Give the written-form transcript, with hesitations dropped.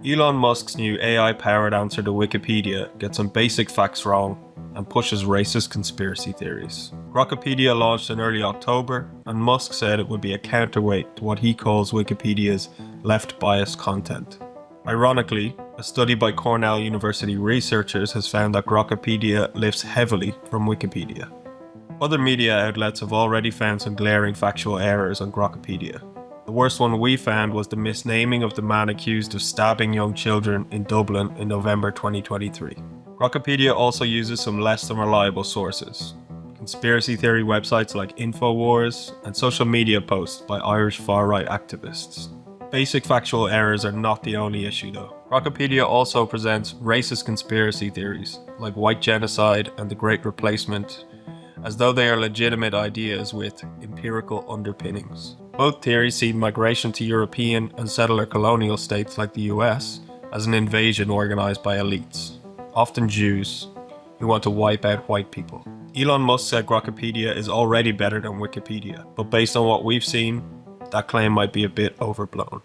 Elon Musk's new AI-powered answer to Wikipedia gets some basic facts wrong and pushes racist conspiracy theories. Grokipedia launched in early October, and Musk said it would be a counterweight to what he calls Wikipedia's left-biased content. Ironically, a study by Cornell University researchers has found that Grokipedia lifts heavily from Wikipedia. Other media outlets have already found some glaring factual errors on Grokipedia. The worst one we found was the misnaming of the man accused of stabbing young children in Dublin in November 2023. Grokipedia also uses some less than reliable sources. Conspiracy theory websites like InfoWars and social media posts by Irish far-right activists. Basic factual errors are not the only issue though. Grokipedia also presents racist conspiracy theories like white genocide and the Great Replacement as though they are legitimate ideas with empirical underpinnings. Both theories see migration to European and settler colonial states like the US as an invasion organised by elites, often Jews, who want to wipe out white people. Elon Musk said Grokipedia is already better than Wikipedia, but based on what we've seen, that claim might be a bit overblown.